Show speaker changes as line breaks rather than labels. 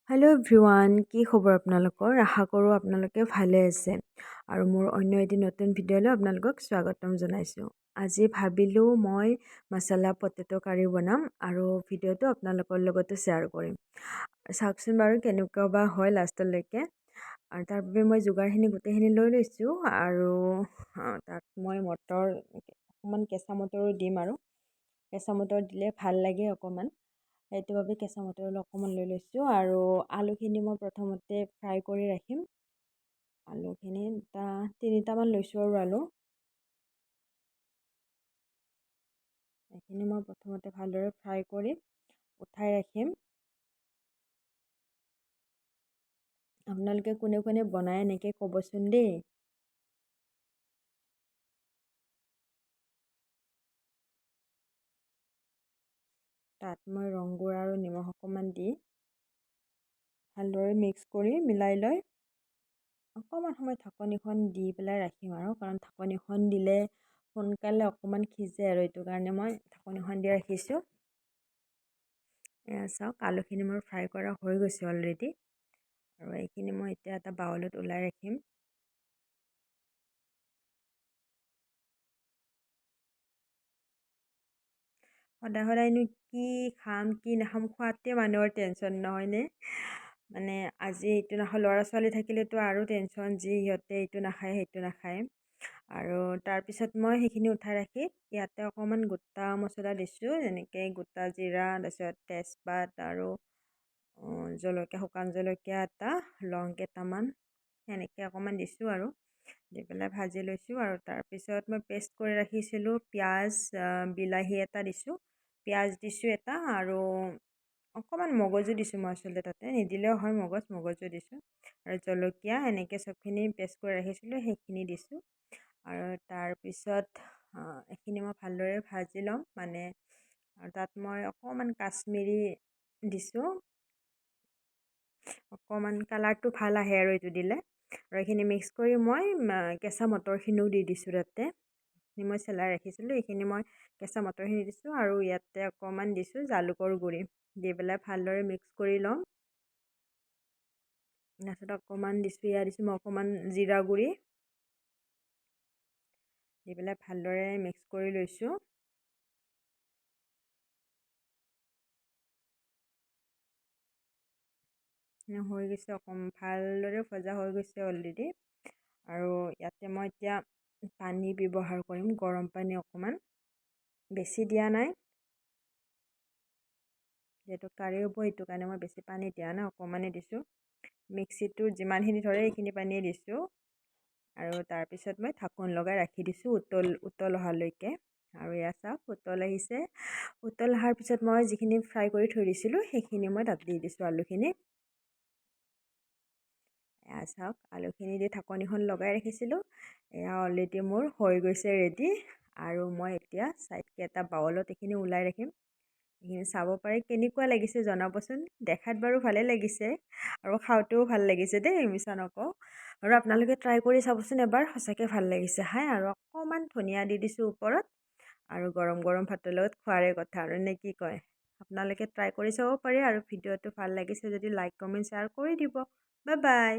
Hello' everyone, কি খবৰ আপোনালোকৰ? আশা কৰোঁ আপোনালোকে ভালে আছে আৰু মোৰ অন্য এটি নতুন ভিডিঅ'লৈ আপোনালোকক স্বাগতম জনাইছোঁ। আজি ভাবিলোঁ মই মছলা পটেটো কাৰী বনাম আৰু ভিডিঅ'টো আপোনালোকৰ লগতো শ্বেয়াৰ কৰিম। চাওকচোন বাৰু কেনেকুৱা বা হয় লাষ্টলৈকে। আৰু তাৰ বাবে মই যোগাৰখিনি গোটেইখিনি লৈ লৈছোঁ আৰু তাত মই মটৰ অকণমান কেঁচা মটৰো দিম আৰু কেঁচা মটৰ দিলে ভাল লাগে অকণমান। সেইটো বাবে কেঁচা মটৰ অকণমান লৈ লৈছোঁ আৰু আলুখিনি মই প্ৰথমতে ফ্ৰাই কৰি ৰাখিম। আলুখিনি তিনিটামান লৈছোঁ আৰু আলু। এইখিনি মই প্ৰথমতে ভালদৰে ফ্ৰাই কৰি উঠাই ৰাখিম। আপোনালোকে কোনে কোনে বনায় এনেকৈ ক'বচোন দেই। তাত মই ৰংগুড়া আৰু নিমখ অকণমান দি ভালদৰে মিক্স কৰি মিলাই লৈ অকণমান সময় ঢাকনিখন দি পেলাই ৰাখিম আৰু কাৰণ ঢাকনিখন দিলে সোনকালে অকণমান সিজে আৰু এইটো কাৰণে মই ঢাকনিখন দি ৰাখিছোঁ। এয়া চাওক, আলুখিনি মোৰ ফ্ৰাই কৰা হৈ গৈছে অলৰেডি আৰু এইখিনি মই এতিয়া এটা বাউলত ওলাই ৰাখিম। সদায় সদায়নো কি খাম কি নাখাম খোৱাতে মানুহৰ টেনশ্যন নহয়নে? মানে আজি এইটো নাখাওঁ, ল'ৰা ছোৱালী থাকিলেতো আৰু টেনশ্যন, যি সিহঁতে এইটো নাখায় সেইটো নাখায়। আৰু তাৰপিছত মই সেইখিনি উঠাই ৰাখি ইয়াতে অকণমান গোটা মছলা দিছোঁ, যেনেকৈ গোটা জিৰা, তাৰপিছত তেজপাত আৰু জলকীয়া, শুকান জলকীয়া এটা, লং কেইটামান সেনেকৈ অকণমান দিছোঁ আৰু দি পেলাই ভাজি লৈছোঁ। আৰু তাৰপিছত মই পেষ্ট কৰি ৰাখিছিলোঁ পিঁয়াজ, বিলাহী এটা দিছোঁ, পিঁয়াজ দিছোঁ এটা আৰু অকণমান মগজু দিছোঁ মই আচলতে, তাতে নিদিলেও হয়, মগজু দিছোঁ আৰু জলকীয়া, এনেকৈ চবখিনি পেষ্ট কৰি ৰাখিছিলোঁ সেইখিনি দিছোঁ। আৰু তাৰপিছত এইখিনি মই ভালদৰে ভাজি ল'ম আৰু তাত মই অকণমান কাশ্মীৰী দিছোঁ, অকণমান কালাৰটো ভাল আহে আৰু এইটো দিলে। আৰু এইখিনি মিক্স কৰি মই কেঁচা মটৰখিনিও দি দিছোঁ তাতে। মই চেলাই ৰাখিছিলোঁ এইখিনি মই কেঁচা মটৰখিনি দিছোঁ আৰু ইয়াতে অকণমান দিছোঁ জালুকৰ গুড়ি দি পেলাই ভালদৰে মিক্স কৰি ল'ম। তাৰপিছত অকণমান দিছোঁ মই অকণমান জিৰা গুড়ি দি পেলাই ভালদৰে মিক্স কৰি লৈছোঁ। হৈ গৈছে, ভালদৰে ভজা হৈ গৈছে অলৰেডি। আৰু ইয়াতে মই এতিয়া পানী ব্যৱহাৰ কৰিম, গৰম পানী অকণমান, বেছি দিয়া নাই যিহেতু কাৰী হ'ব, সেইটো কাৰণে মই বেছি পানী দিয়া নাই, অকণমানেই দিছোঁ। মিক্সিটো যিমানখিনি ধৰে সেইখিনি পানীয়ে দিছোঁ। আৰু তাৰপিছত মই ঢাকোন লগাই ৰাখি দিছোঁ উতল অহালৈকে। আৰু এয়া চাওক, উতল আহিছে। উতল অহাৰ পিছত মই যিখিনি ফ্ৰাই কৰি থৈ দিছিলোঁ সেইখিনি মই তাত দি দিছোঁ আলুখিনি। এয়া চাওক, আলুখিনি দি ঢাকনিখন লগাই ৰাখিছিলোঁ। এয়া অলৰেডি মোৰ হৈ গৈছে ৰেডি। আৰু মই এতিয়া চাইডকৈ এটা বাউলত এইখিনি ওলাই ৰাখিম। এইখিনি চাব পাৰে, কেনেকুৱা লাগিছে জনাবচোন। দেখাত বাৰু ভালে লাগিছে আৰু খাওঁতেও ভাল লাগিছে দেই, মিছা নকওঁ। আৰু আপোনালোকে ট্ৰাই কৰি চাবচোন এবাৰ, সঁচাকৈ ভাল লাগিছে খাই। আৰু অকণমান ধনিয়া দি দিছোঁ ওপৰত আৰু গৰম গৰম ভাতৰ লগত খোৱাৰে কথা আৰু, নে কি কয়? আপোনালোকে ট্ৰাই কৰি চাব পাৰে আৰু ভিডিঅ'টো ভাল লাগিছে যদি লাইক, কমেণ্ট, শ্বেয়াৰ কৰি দিব। Bye bye.